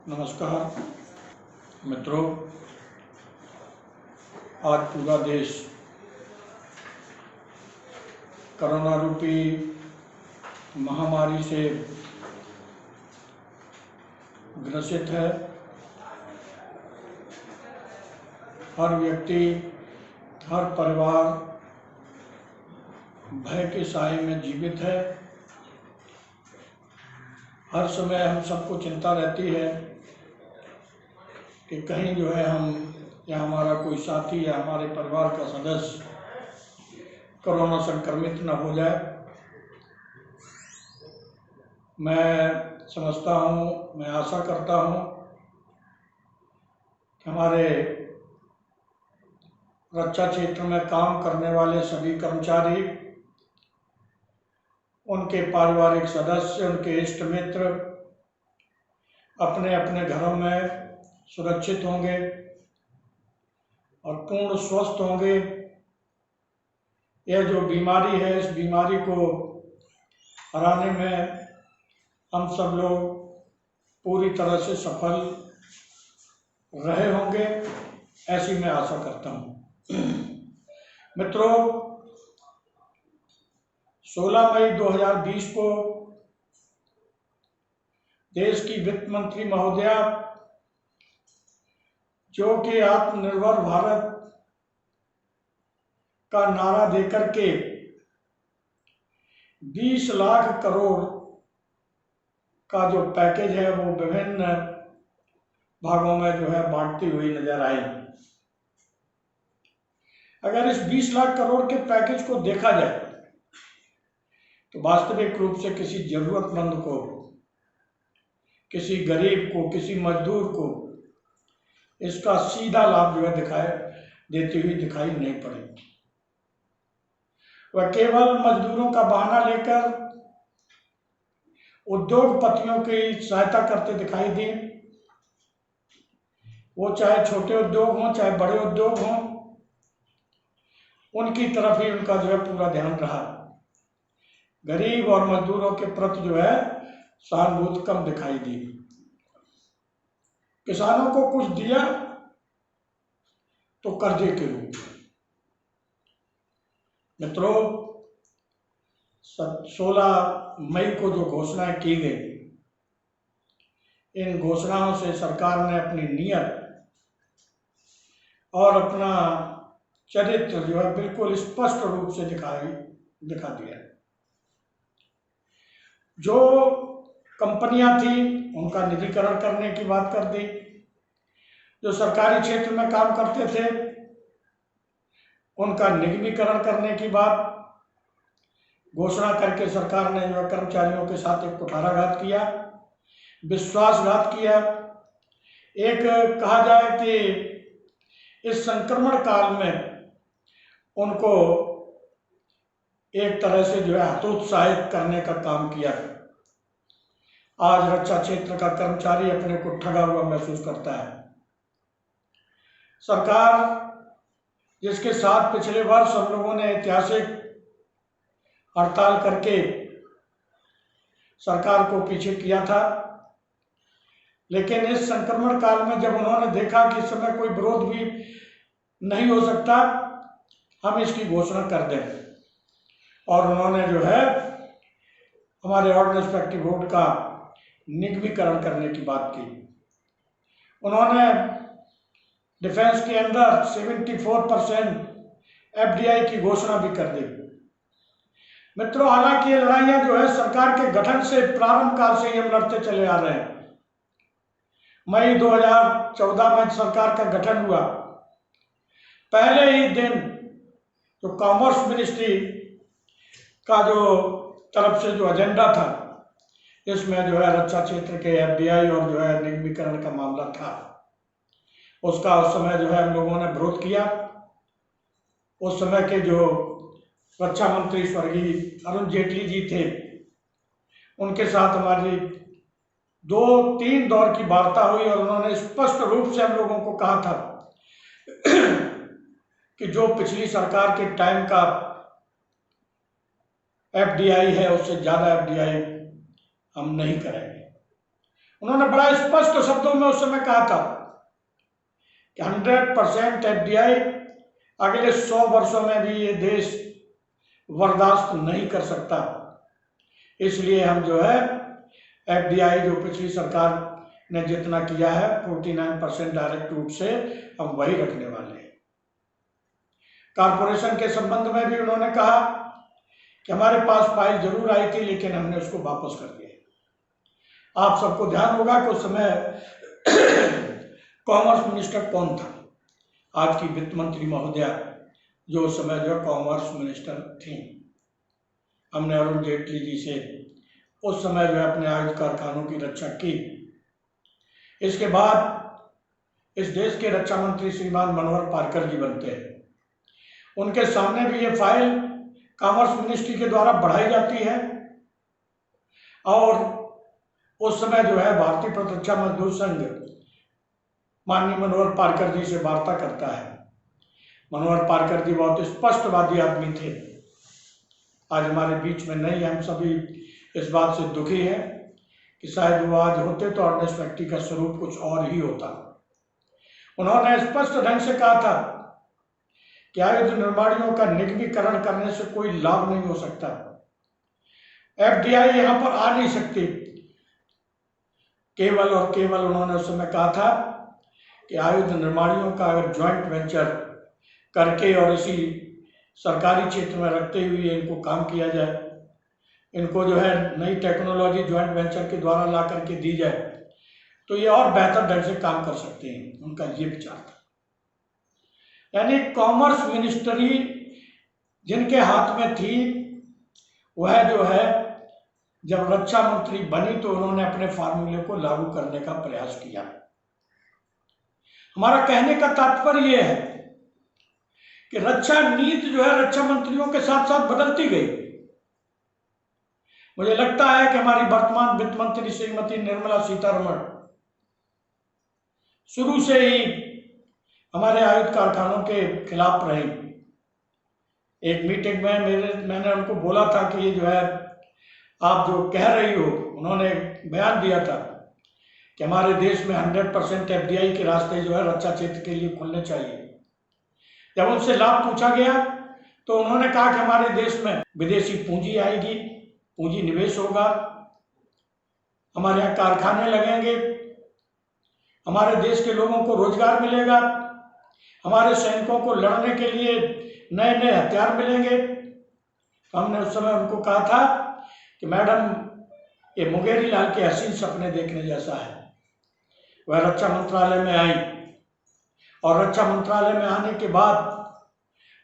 नमस्कार मित्रों, आज पूरा देश कोरोना रूपी महामारी से ग्रसित है। हर व्यक्ति, हर परिवार भय के साए में जीवित है। हर समय हम सबको चिंता रहती है कि कहीं हम या हमारा कोई साथी या हमारे परिवार का सदस्य कोरोना संक्रमित न हो जाए। मैं समझता हूँ, मैं आशा करता हूँ कि हमारे रक्षा क्षेत्र में काम करने वाले सभी कर्मचारी, उनके पारिवारिक सदस्य, उनके इष्ट मित्र अपने अपने घरों में सुरक्षित होंगे और पूर्ण स्वस्थ होंगे। यह जो बीमारी है, इस बीमारी को हराने में हम सब लोग पूरी तरह से सफल रहे होंगे, ऐसी मैं आशा करता हूँ। मित्रों, 16 मई 2020 को देश की वित्त मंत्री महोदया, जो कि आत्मनिर्भर भारत का नारा देकर के 20 लाख करोड़ का जो पैकेज है वो विभिन्न भागों में बांटती हुई नजर आई। अगर इस 20 लाख करोड़ के पैकेज को देखा जाए तो वास्तविक रूप से किसी जरूरतमंद को, किसी गरीब को, किसी मजदूर को इसका सीधा लाभ देती हुई दिखाई नहीं पड़ी। वह केवल मजदूरों का बहाना लेकर उद्योगपतियों की सहायता करते दिखाई दी। वो चाहे छोटे उद्योग हों, चाहे बड़े उद्योग हों, उनकी तरफ ही उनका पूरा ध्यान रहा। गरीब और मजदूरों के प्रति सहानुभूति कम दिखाई दी। किसानों को कुछ दिया तो कर्जे के रूप में। मित्रों, 16 मई को जो घोषणाएं की गई, इन घोषणाओं से सरकार ने अपनी नीयत और अपना चरित्र बिल्कुल स्पष्ट रूप से दिखा दिया। जो कंपनियां थी उनका निजीकरण करने की बात कर दी। जो सरकारी क्षेत्र में काम करते थे उनका निगमीकरण करने की बात घोषणा करके सरकार ने कर्मचारियों के साथ एक कुठाराघात किया, विश्वासघात किया। एक कहा जाए कि इस संक्रमण काल में उनको एक तरह से हतोत्साहित करने का काम किया। आज रक्षा क्षेत्र का कर्मचारी अपने को ठगा हुआ महसूस करता है। सरकार, जिसके साथ पिछले वर्ष हम लोगों ने ऐतिहासिक हड़ताल करके सरकार को पीछे किया था, लेकिन इस संक्रमण काल में जब उन्होंने देखा कि इस समय कोई विरोध भी नहीं हो सकता, हम इसकी घोषणा कर दें, और उन्होंने हमारे ऑर्डिनेंस फैक्ट्री बोर्ड का निगमीकरण करने की बात की। उन्होंने डिफेंस के अंदर 74% एफडीआई की घोषणा भी कर दी। मित्रों, हालांकि ये लड़ाइयां सरकार के गठन से, प्रारंभ काल से ही हम लड़ते चले आ रहे हैं। मई 2014 में सरकार का गठन हुआ, पहले ही दिन जो कॉमर्स मिनिस्ट्री का तरफ से एजेंडा था, इसमें रक्षा क्षेत्र के एफडीआई और निगमीकरण का मामला था। उसका उस समय हम लोगों ने विरोध किया। उस समय के जो रक्षा मंत्री स्वर्गीय अरुण जेटली जी थे, उनके साथ हमारी 2-3 दौर की वार्ता हुई और उन्होंने स्पष्ट रूप से हम लोगों को कहा था कि जो पिछली सरकार के टाइम का एफडीआई है, उससे ज्यादा एफडीआई हम नहीं करेंगे। उन्होंने बड़ा स्पष्ट शब्दों में उस समय कहा था कि 100% एफडीआई अगले 100 वर्षों में भी ये देश बर्दाश्त नहीं कर सकता। इसलिए हम जो है एफडीआई जो पिछली सरकार ने जितना किया है 49% डायरेक्ट रूप से हम वही रखने वाले हैं। कारपोरेशन के संबंध में भी उन्होंने कहा कि हमारे पास फाइल जरूर आई थी लेकिन हमने उसको वापस कर दिया। आप सबको ध्यान होगा कि उस समय कॉमर्स मिनिस्टर कौन था? आज की वित्त मंत्री महोदया जो उस समय जो कॉमर्स मिनिस्टर थी। हमने अरुण जेटली जी से उस समय जो अपने आयुध कारखानों की रक्षा की। इसके बाद इस देश के रक्षा मंत्री श्रीमान मनोहर पार्कर जी बनते हैं। उनके सामने भी ये फाइल कॉमर्स मिनिस्ट्री के द्वारा बढ़ाई जाती है और उस समय जो है भारतीय प्रतिरक्षा मजदूर संघ माननीय मनोहर पार्कर जी से वार्ता करता है। मनोहर पार्कर जी बहुत स्पष्टवादी आदमी थे, आज हमारे बीच में नहीं। हम सभी इस बात से दुखी हैं कि शायद वो आज होते तो अर्नेस्ट मैक्टी का स्वरूप कुछ और ही होता। उन्होंने स्पष्ट ढंग से कहा था कि आयुध निर्माणियों का निगमीकरण करने से कोई लाभ नहीं हो सकता। एफडीआई यहां पर आ नहीं सकती। केवल और केवल उन्होंने उस समय कहा था कि आयुध निर्माणियों का अगर ज्वाइंट वेंचर करके और इसी सरकारी क्षेत्र में रखते हुए इनको काम किया जाए, इनको जो है नई टेक्नोलॉजी ज्वाइंट वेंचर के द्वारा ला करके दी जाए तो ये और बेहतर ढंग से काम कर सकते हैं। उनका ये विचार था। यानी कॉमर्स मिनिस्ट्री जिनके हाथ में थी वह जो है जब रक्षा मंत्री बनी तो उन्होंने अपने फार्मूले को लागू करने का प्रयास किया। हमारा कहने का तात्पर्य यह है कि रक्षा नीति जो है रक्षा मंत्रियों के साथ साथ बदलती गई। मुझे लगता है कि हमारी वर्तमान वित्त मंत्री श्रीमती निर्मला सीतारमण शुरू से ही हमारे आयुध कारखानों के खिलाफ रही। एक मीटिंग में मैंने उनको बोला था कि ये जो है आप जो कह रही हो, उन्होंने बयान दिया था कि हमारे देश में 100% एफडीआई के रास्ते जो है रक्षा क्षेत्र के लिए खुलने चाहिए। जब उनसे लाभ पूछा गया तो उन्होंने कहा कि हमारे देश में विदेशी पूंजी आएगी, पूंजी निवेश होगा, हमारे यहाँ कारखाने लगेंगे, हमारे देश के लोगों को रोजगार मिलेगा, हमारे सैनिकों को लड़ने के लिए नए नए हथियार मिलेंगे। हमने उस समय उनको कहा था कि मैडम ये मुंगेरी लाल के हसीन सपने देखने जैसा है। वह रक्षा मंत्रालय में आई और रक्षा मंत्रालय में आने के बाद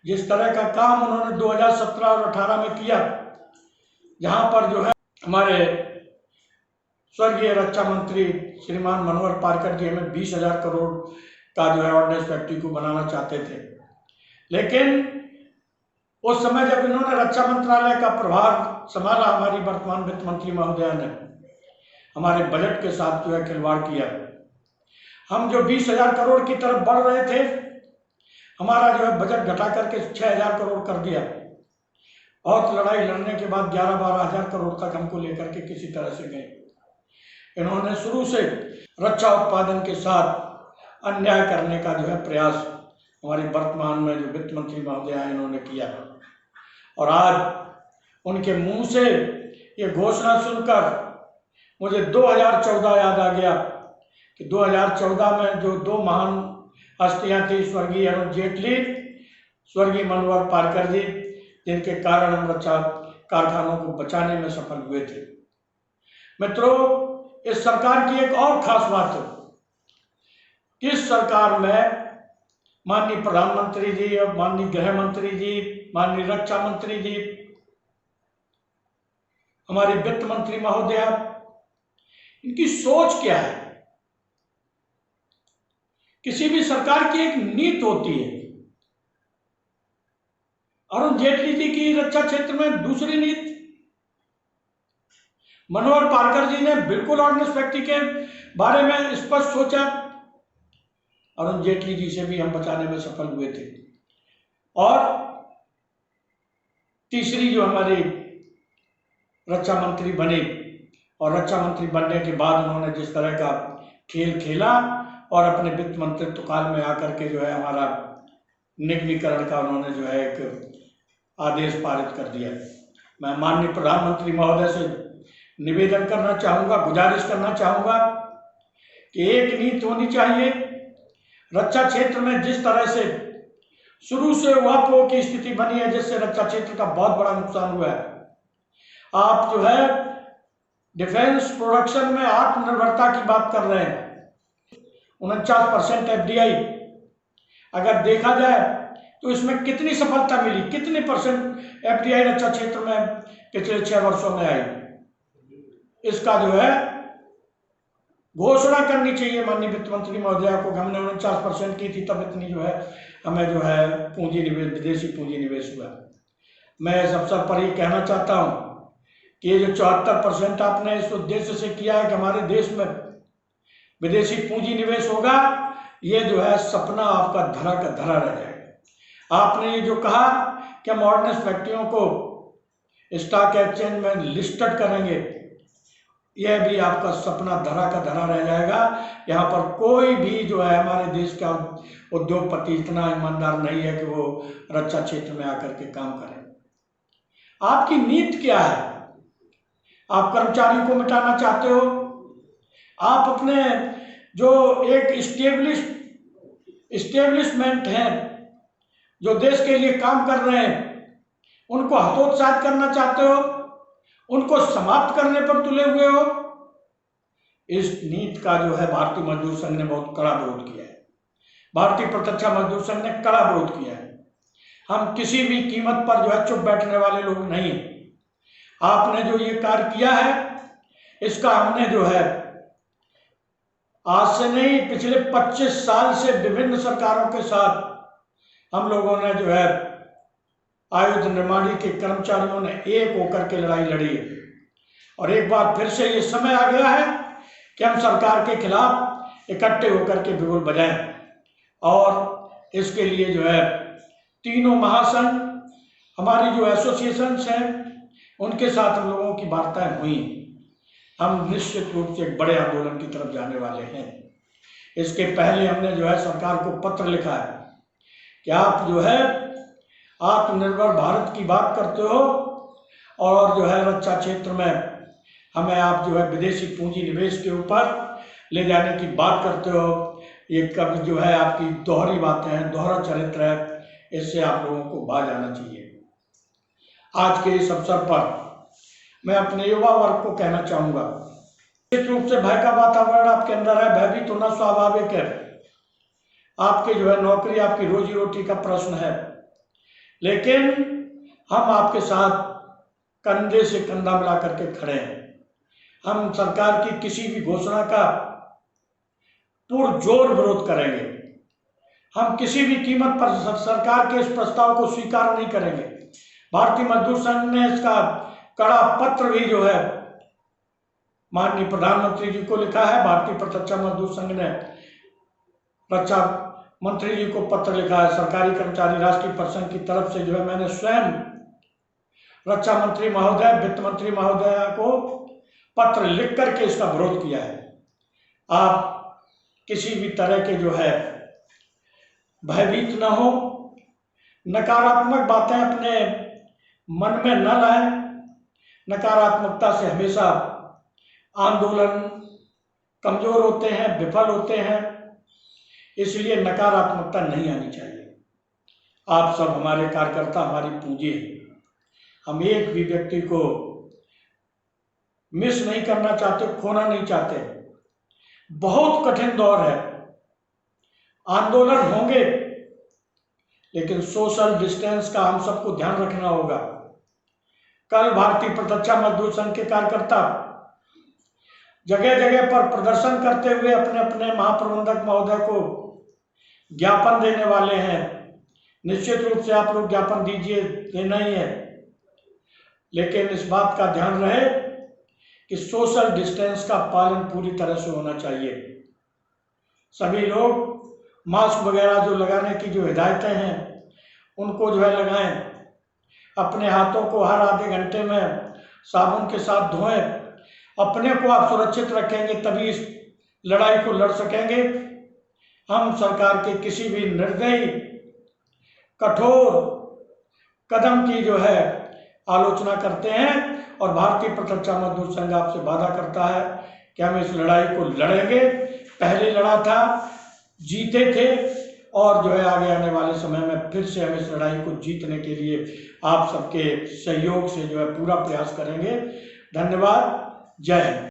जिस तरह का काम उन्होंने 2017 और 18 में किया, जहां पर जो है हमारे स्वर्गीय रक्षा मंत्री श्रीमान मनोहर पार्कर जी हमें 20,000 करोड़ का जो है ऑर्डिनेंस फैक्ट्री को बनाना चाहते थे, लेकिन उस समय जब इन्होंने रक्षा मंत्रालय का प्रभार संभाला, हमारी वर्तमान वित्त मंत्री महोदया ने हमारे बजट के साथ जो है खिलवाड़ किया। हम जो 20,000 करोड़ की तरफ बढ़ रहे थे, हमारा जो है बजट घटा करके 6,000 करोड़ कर दिया। बहुत लड़ाई लड़ने के बाद 11-12 हजार करोड़ तक हमको लेकर के किसी तरह से गए। इन्होंने शुरू से रक्षा उत्पादन के साथ अन्याय करने का जो है प्रयास हमारी वर्तमान में जो वित्त मंत्री महोदया है इन्होंने किया। और आज उनके मुंह से ये घोषणा सुनकर मुझे 2014 याद आ गया कि 2014 में जो दो महान हस्तियां थी, स्वर्गीय अरुण जेटली, स्वर्गीय मनोहर पार्कर जी, जिनके कारण हम रक्षा कारखानों को बचाने में सफल हुए थे। मित्रों, इस सरकार की एक और खास बात है कि इस सरकार में माननीय प्रधानमंत्री जी और माननीय गृह मंत्री जी, माननीय रक्षा मंत्री जी, हमारे वित्त मंत्री महोदया, इनकी सोच क्या है? किसी भी सरकार की एक नीति होती है। अरुण जेटली जी की रक्षा क्षेत्र में दूसरी नीति, मनोहर पार्कर जी ने बिल्कुल ऑर्डिनेंस फैक्ट्री के बारे में स्पष्ट सोचा। अरुण जेटली जी से भी हम बचाने में सफल हुए थे। और तीसरी जो हमारी रक्षा मंत्री बने और रक्षा मंत्री बनने के बाद उन्होंने जिस तरह का खेल खेला और अपने वित्त मंत्रित्व काल में आकर के जो है हमारा निगमीकरण का उन्होंने जो है एक आदेश पारित कर दिया। मैं माननीय प्रधानमंत्री महोदय से निवेदन करना चाहूँगा, गुजारिश करना चाहूँगा कि एक नीति होनी चाहिए। रक्षा क्षेत्र में जिस तरह से शुरू से उहापोह की स्थिति बनी है, जिससे रक्षा क्षेत्र का बहुत बड़ा नुकसान हुआ है। आप जो है डिफेंस प्रोडक्शन में आत्मनिर्भरता की बात कर रहे हैं, 49% FDI अगर देखा जाए तो इसमें कितनी सफलता मिली, कितने परसेंट FDI रक्षा क्षेत्र में पिछले 6 वर्षों में आई, इसका जो है घोषणा करनी चाहिए माननीय वित्त मंत्री महोदया को। हमने 49% की थी, तब इतनी जो है हमें जो है पूंजी निवेश, विदेशी पूंजी निवेश हुआ। मैं इस अवसर पर ये कहना चाहता हूँ कि ये जो 74% आपने इस उद्देश्य से किया है कि हमारे देश में विदेशी पूंजी निवेश होगा, ये जो है सपना आपका धरा का धरा रह जाएगा। आपने ये जो कहा कि हम ऑर्डिनेंस फैक्ट्रियों को स्टॉक एक्सचेंज में लिस्टेड करेंगे, यह भी आपका सपना धरा का धरा रह जाएगा। यहाँ पर कोई भी जो है हमारे देश का उद्योगपति इतना ईमानदार नहीं है कि वो रक्षा क्षेत्र में आकर के काम करें। आपकी नीति क्या है? आप कर्मचारियों को मिटाना चाहते हो? आप अपने जो एक इस्टेब्लिशमेंट हैं जो देश के लिए काम कर रहे हैं, उनको हतोत्साहित करना चाहते हो? उनको समाप्त करने पर तुले हुए हो? इस नीति का जो है भारतीय मजदूर संघ ने बहुत कड़ा विरोध किया है। भारतीय प्रत्यक्ष मजदूर संघ ने कड़ा विरोध किया है। हम किसी भी कीमत पर जो है चुप बैठने वाले लोग नहीं। आपने जो ये कार्य किया है, इसका हमने जो है आज से नहीं, पिछले 25 साल से विभिन्न सरकारों के साथ हम लोगों ने जो है आयुध निर्माणी के कर्मचारियों ने एक होकर के लड़ाई लड़ी है। और एक बार फिर से ये समय आ गया है कि हम सरकार के खिलाफ इकट्ठे होकर के बिगुल बजाएं। और इसके लिए जो है तीनों महासंघ, हमारी जो एसोसिएशंस हैं, उनके साथ हम लोगों की वार्ताएं हुई। हम निश्चित रूप से एक बड़े आंदोलन की तरफ जाने वाले हैं। इसके पहले हमने जो है सरकार को पत्र लिखा है कि आप जो है आत्मनिर्भर भारत की बात करते हो और जो है रक्षा क्षेत्र में हमें आप जो है विदेशी पूंजी निवेश के ऊपर ले जाने की बात करते हो। ये कभी जो है आपकी दोहरी बातें हैं, दोहरा चरित्र है, इससे आप लोगों को बाज आना चाहिए। आज के इस अवसर पर मैं अपने युवा वर्ग को कहना चाहूँगा, निश्चित रूप से भय का वातावरण आपके अंदर है, भयभीत होना स्वाभाविक है। आपके जो है नौकरी, आपकी रोजी रोटी का प्रश्न है, लेकिन हम आपके साथ कंधे से कंधा मिला करके खड़े हैं। हम सरकार की किसी भी घोषणा का पुरजोर विरोध करेंगे। हम किसी भी कीमत पर सरकार के इस प्रस्ताव को स्वीकार नहीं करेंगे। भारतीय मजदूर संघ ने इसका कड़ा पत्र भी जो है माननीय प्रधानमंत्री जी को लिखा है। भारतीय प्रत्यक्ष मजदूर संघ ने रक्षा मंत्री जी को पत्र लिखा है। सरकारी कर्मचारी राष्ट्रीय परिसंघ की तरफ से जो है मैंने स्वयं रक्षा मंत्री महोदय, वित्त मंत्री महोदय को पत्र लिख करके इसका विरोध किया है। आप किसी भी तरह के जो है भयभीत न हो, नकारात्मक बातें अपने मन में न लाएं। नकारात्मकता से हमेशा आंदोलन कमजोर होते हैं, विफल होते हैं, इसलिए नकारात्मकता नहीं आनी चाहिए। आप सब हमारे कार्यकर्ता, हमारी पूंजी है। हम एक भी व्यक्ति को मिस नहीं करना चाहते, खोना नहीं चाहते। बहुत कठिन दौर है, आंदोलन होंगे, लेकिन सोशल डिस्टेंस का हम सबको ध्यान रखना होगा। कल भारतीय प्रत्यक्ष मजदूर संघ के कार्यकर्ता जगह जगह पर प्रदर्शन करते हुए अपने अपने महाप्रबंधक महोदय को ज्ञापन देने वाले हैं। निश्चित रूप से आप लोग ज्ञापन दीजिए, देना ही है, लेकिन इस बात का ध्यान रहे कि सोशल डिस्टेंस का पालन पूरी तरह से होना चाहिए। सभी लोग मास्क वगैरह जो लगाने की जो हिदायतें हैं उनको जो है लगाएं। अपने हाथों को हर आधे घंटे में साबुन के साथ धोएं। अपने को आप सुरक्षित रखेंगे तभी इस लड़ाई को लड़ सकेंगे। हम सरकार के किसी भी निर्दयी कठोर कदम की जो है आलोचना करते हैं और भारतीय प्रत्यक्ष मजदूर संघ आपसे वादा करता है कि हम इस लड़ाई को लड़ेंगे। पहले लड़ा था, जीते थे और जो है आगे आने वाले समय में फिर से हम इस लड़ाई को जीतने के लिए आप सबके सहयोग से जो है पूरा प्रयास करेंगे। धन्यवाद। जय हिंद।